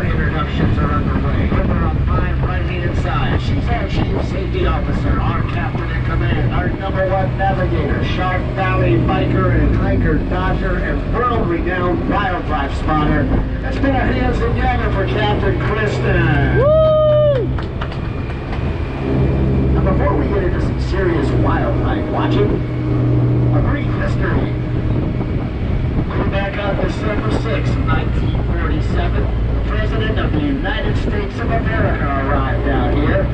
introductions are underway. Over on mine rising inside. She's our chief safety officer, our captain in command, our #1 navigator, Shark Valley biker and hiker dodger, and world-renowned wildlife spotter. Let's put our hands together for Captain Kristen. Woo! Now before we get into some serious wildlife watching, a brief history. Way back on December 6, 1947, the President of the United States of America arrived out here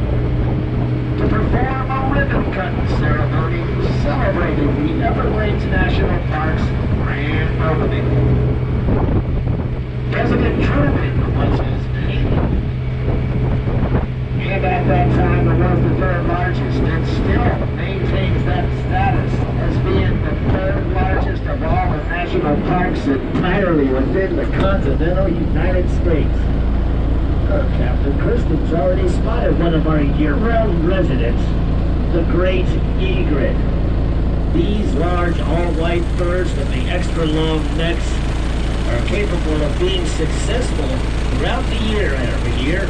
to perform a ribbon-cutting ceremony celebrating the Everglades National Park's grand opening. President Tram was his name, and at that time it was the third largest and still maintains that status as being the third largest of all the national parks entirely within the continental United States. Captain Kristen's already spotted one of our year-round residents, the great egret. These large all-white birds with the extra long necks are capable of being successful throughout the year every year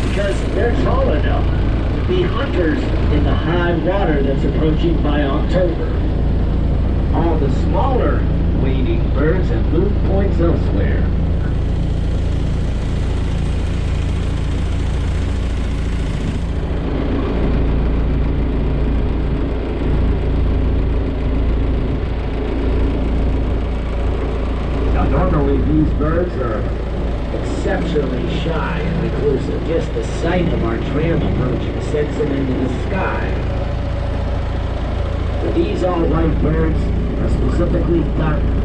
because they're tall enough to be hunters in the high water that's approaching by October. All the smaller wading birds have moved points elsewhere. Now normally these birds are exceptionally shy and reclusive. Just the sight of our tram approaching sends them into the sky. But these all-white birds are specifically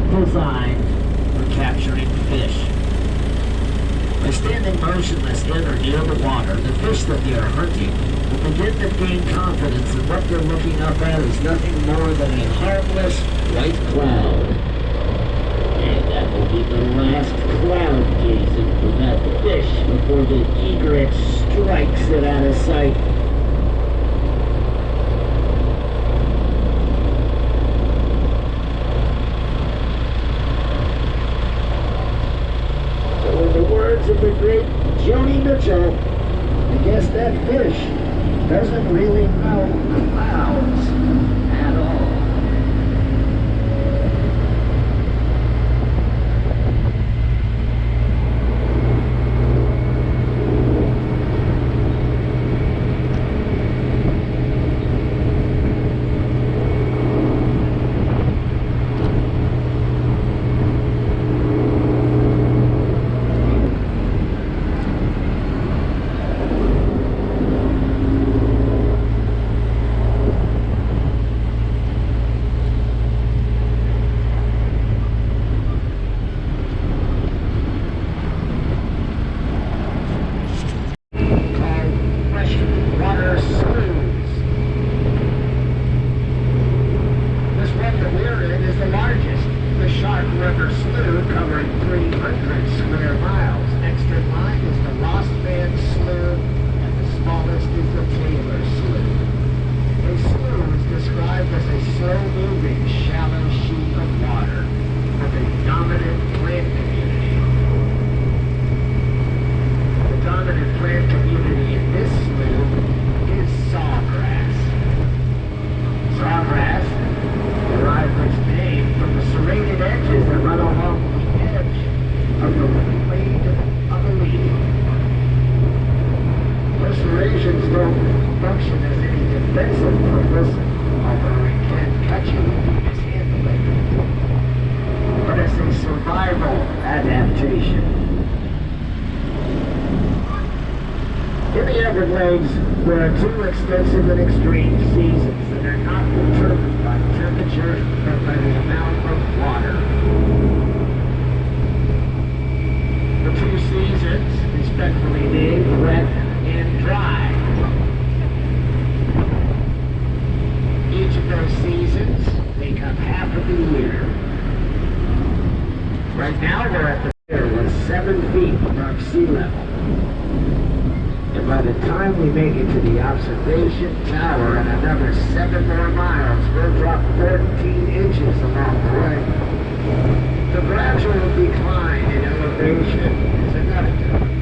designed for capturing fish. By standing motionless in or near the water, the fish that they are hunting will begin to gain confidence that what they're looking up at is nothing more than a harmless white cloud. And that will be the last cloud gazing for that fish before the egret strikes it out of sight. So in the words of the great Joni Mitchell, I guess that fish doesn't really know clouds at all. In the Everglades, there are two extensive and extreme seasons that are not determined by temperature, but by the amount of water. The two seasons, respectively named wet and dry. Each of those seasons make up half of the year. Right now, we're at the pier with 7 feet above sea level. And by the time we make it to the observation tower and another 7 more miles, we'll drop 14 inches along the way. The gradual decline in elevation is inevitable.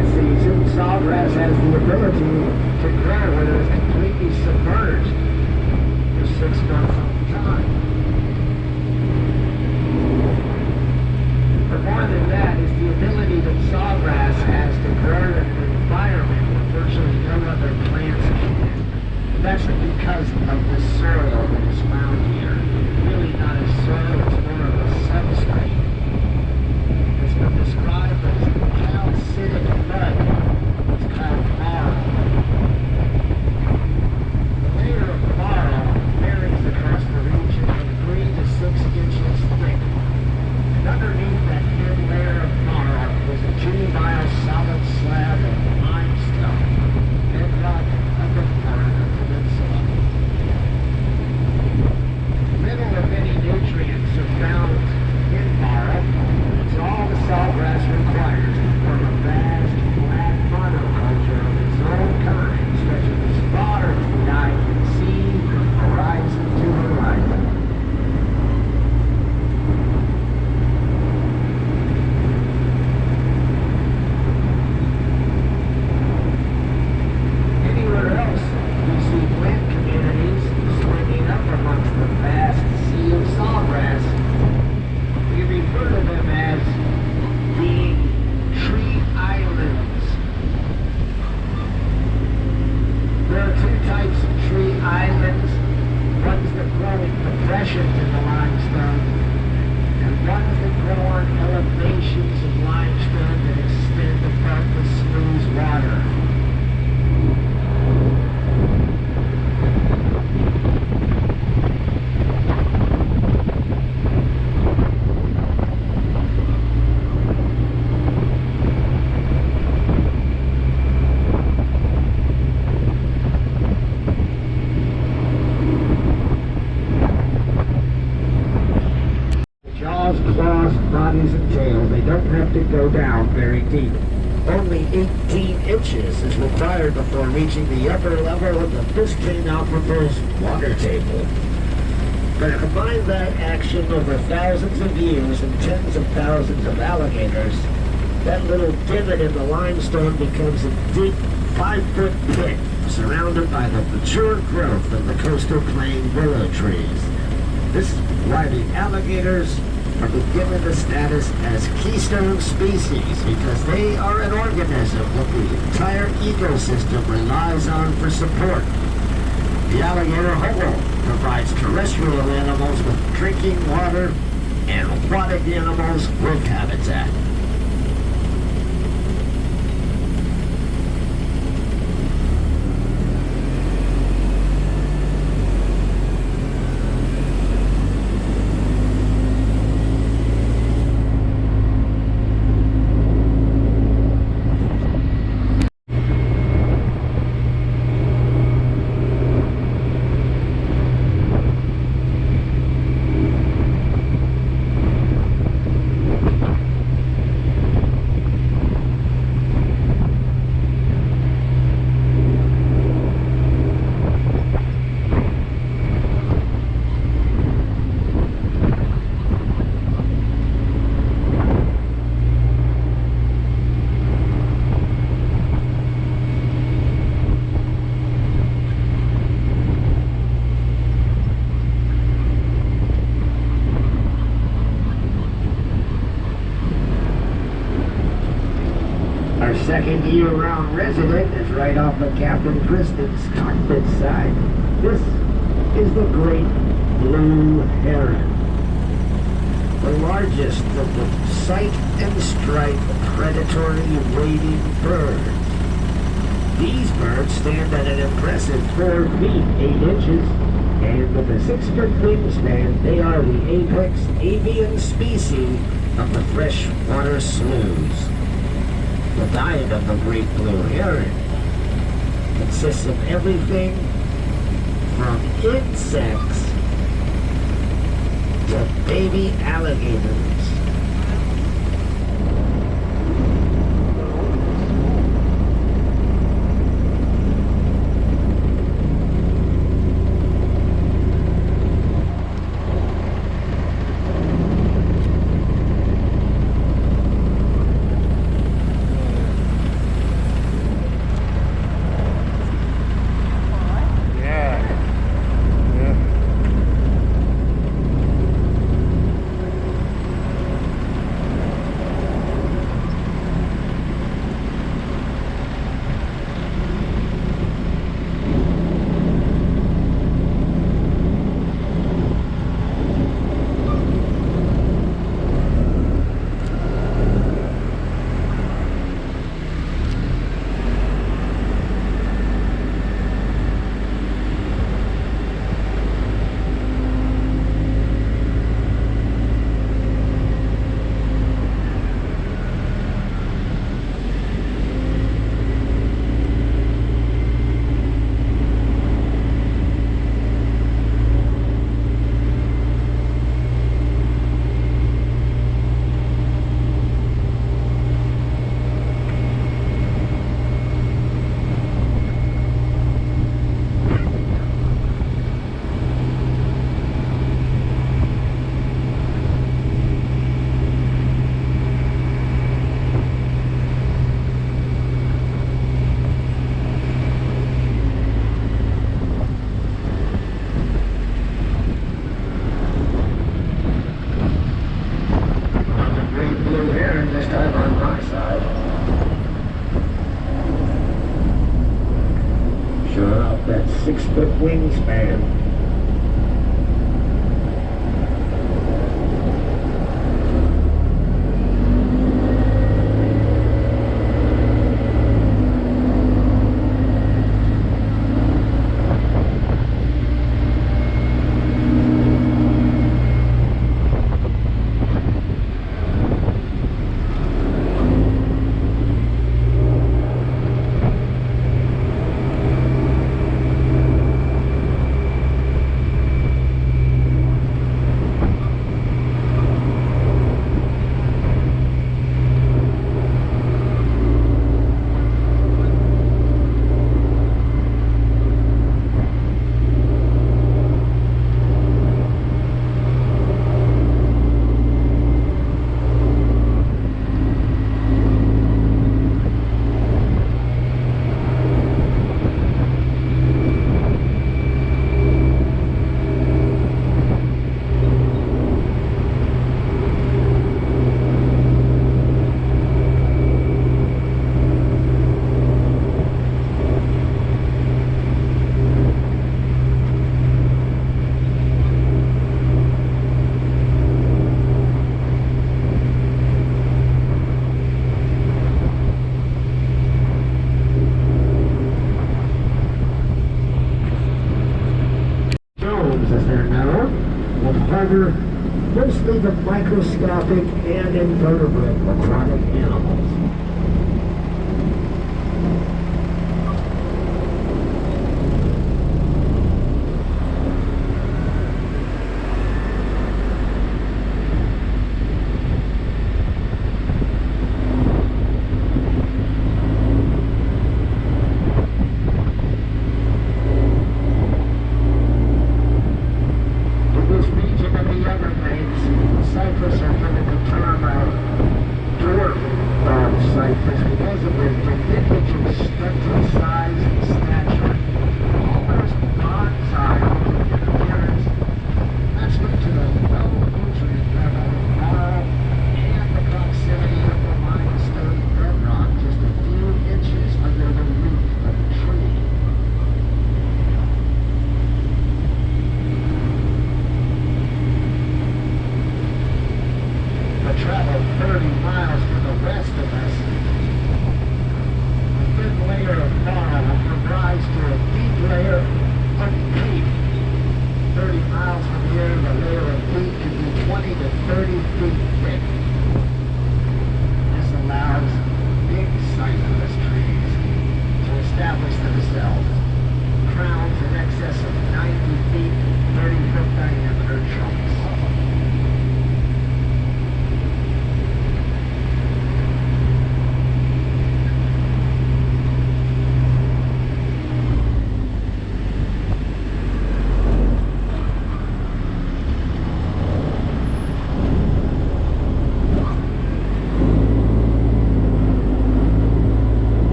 wet season, sawgrass has the ability to grow when it is completely submerged for 6 months at a time. But more than that is the ability that sawgrass has to grow in an environment where virtually no other plants can. That's because of the soil that is found here. Really not a soil, it's more of a substrate. It's been described as calcitic mud. It's called marl. The layer of marl varies across the region from 3 to 6 inches thick. And underneath that thin layer of marl is a 2-mile solid slab of limestone, bedrock up in Florida Peninsula. Little of any nutrients are found in marl. It's all the sawgrass requires to form a vast, flat monoculture of its own kind, stretching as far as the eye can see from horizon to horizon. Anywhere else, you see plant communities swinging up amongst the vast sea of sawgrass. We refer to them as being tree islands. There are 2 types of tree islands, ones that grow in depressions in the limestone, and ones that grow on elevations of limestone that extend above the smooth water. Claws, bodies, and tail, they don't have to go down very deep. Only 18 inches is required before reaching the upper level of the Biscayne Aquifers water table. But combine that action over thousands of years and tens of thousands of alligators, that little divot in the limestone becomes a deep 5-foot pit surrounded by the mature growth of the coastal plain willow trees. This is why the alligators are given the status as keystone species, because they are an organism that the entire ecosystem relies on for support. The alligator hobo provides terrestrial animals with drinking water and aquatic animals with habitat. Our second year-round resident is right off of Captain Kristen's cockpit side. This is the great blue heron, the largest of the sight and stripe predatory wading birds. These birds stand at an impressive 4 feet 8 inches, and with a 6-foot wingspan, they are the apex avian species of the freshwater sloughs. The diet of the great blue heron consists of everything from insects to baby alligators. 6-foot wingspan. As they're known, will harbor mostly the microscopic and invertebrate aquatic animals. Everglades, cypress are given the Tram dwarf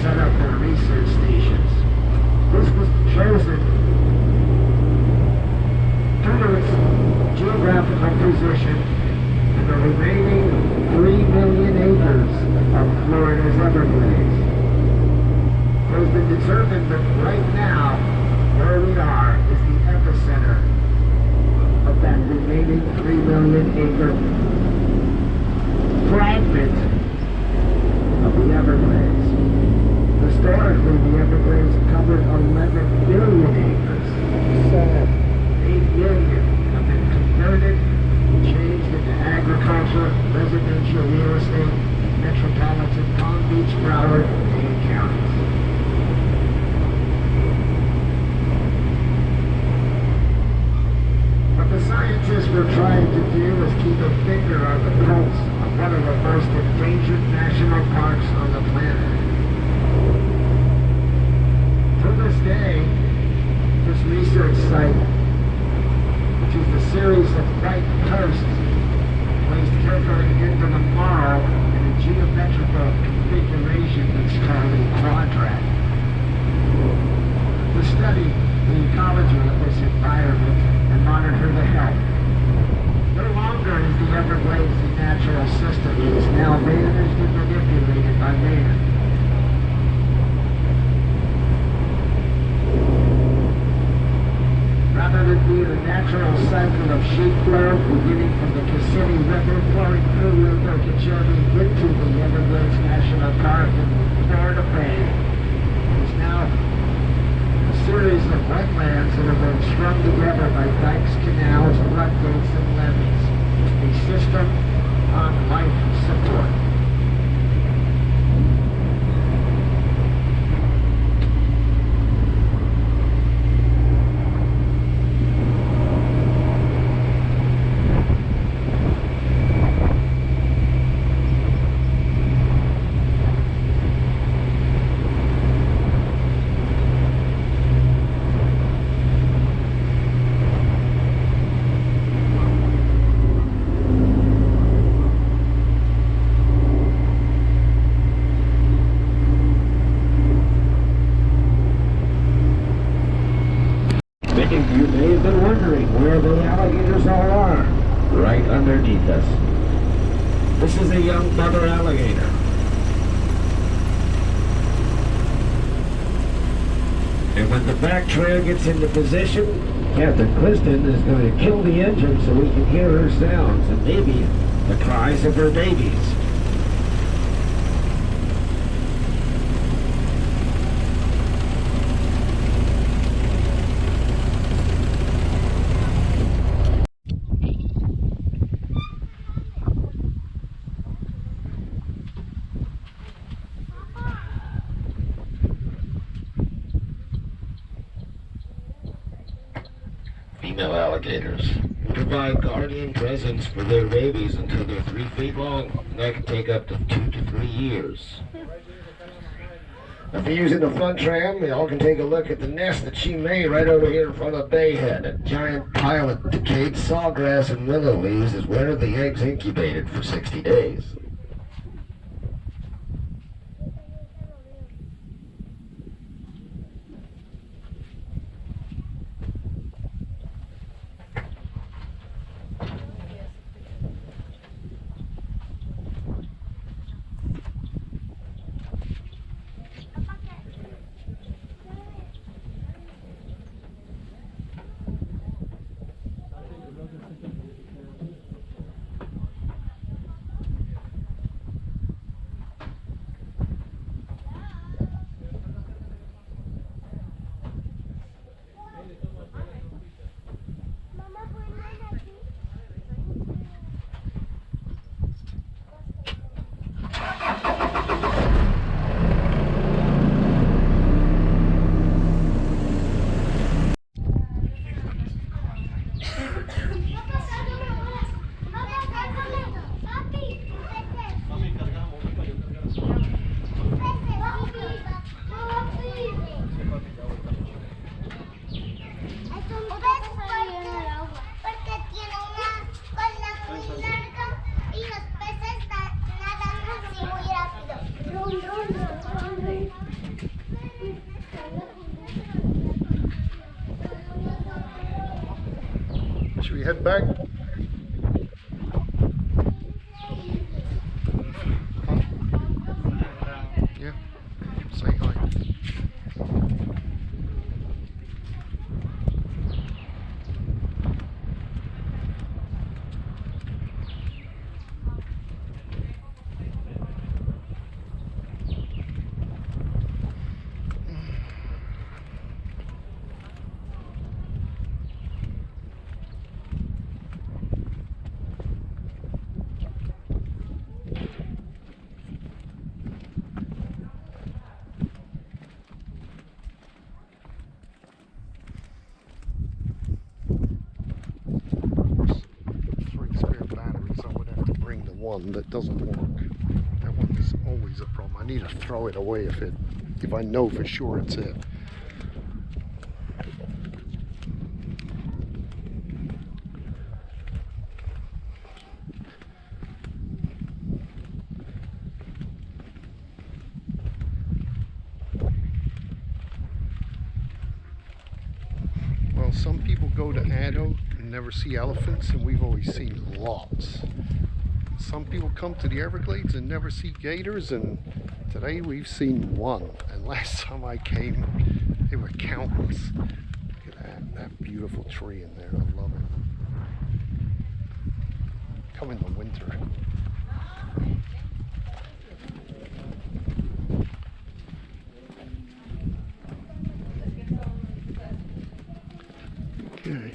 set up their research stations. This was chosen due to its geographical position in the remaining 3 million acres of Florida's Everglades. It has been determined that right now, where we are, is the epicenter of that remaining 3 million acre fragment of the Everglades. Historically, the Everglades covered 11 billion acres. 8 million have been converted, changed into agriculture, residential real estate, metropolitan Palm Beach, Broward, and Dane counties. What the scientists were trying to do is keep a finger on the pulse of one of the most endangered national parks on the planet. To this day, this research site, which is a series of white posts placed carefully into the marl in a geometrical configuration that's called a quadrat. To study the ecology of this environment and monitor the health. No longer is the Everglades a natural system. It is now managed and manipulated by man. Rather than being a natural cycle of sheet flow beginning from the Kissimmee River flowing through Lake Okeechobee into the Everglades National Park in Florida Bay, it is now a series of wetlands that have been strung together by dikes, canals, floodgates, and levees. A system on life support. You may have been wondering where the alligators all are. Right underneath us. This is a young mother alligator. And when the back trail gets into position, Captain Cliston is going to kill the engine so we can hear her sounds and maybe the cries of her babies. Female alligators provide guardian presence for their babies until they're 3 feet long, and that can take up to 2 to 3 years. If you're using the front tram, y'all can take a look at the nest that she made right over here in front of Bayhead. A giant pile of decayed sawgrass and willow leaves is where the eggs incubated for 60 days. head back? Yeah, say hi. One that doesn't work. That one is always a problem. I need to throw it away if I know for sure it's it. Well, some people go to Addo and never see elephants, and we've always seen lots. Some people come to the Everglades and never see gators, and today we've seen one. And last time I came, they were countless. Look at that beautiful tree in there. I love it. Come in the winter. Okay.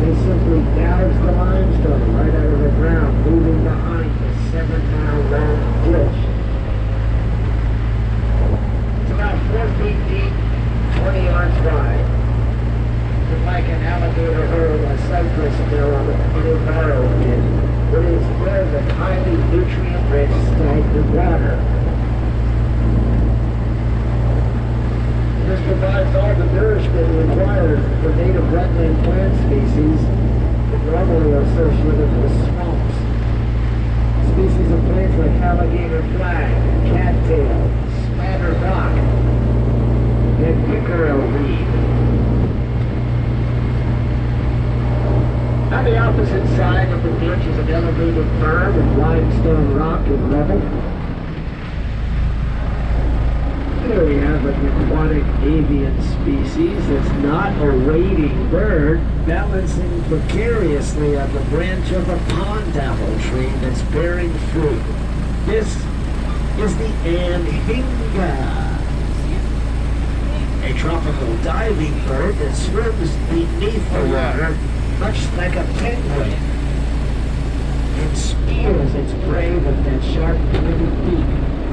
They simply gouged the limestone right out of the ground, moving the alligator flag, cattail, spanner rock, and pickerel reed. On the opposite side of the ditch is an elevated berm of limestone rock and rubble. There we have an aquatic avian species that's not a wading bird, balancing precariously on the branch of a pond apple tree that's bearing fruit. This is the anhinga, a tropical diving bird that swims beneath the water, much like a penguin. It spears its prey with that sharp, pointed beak.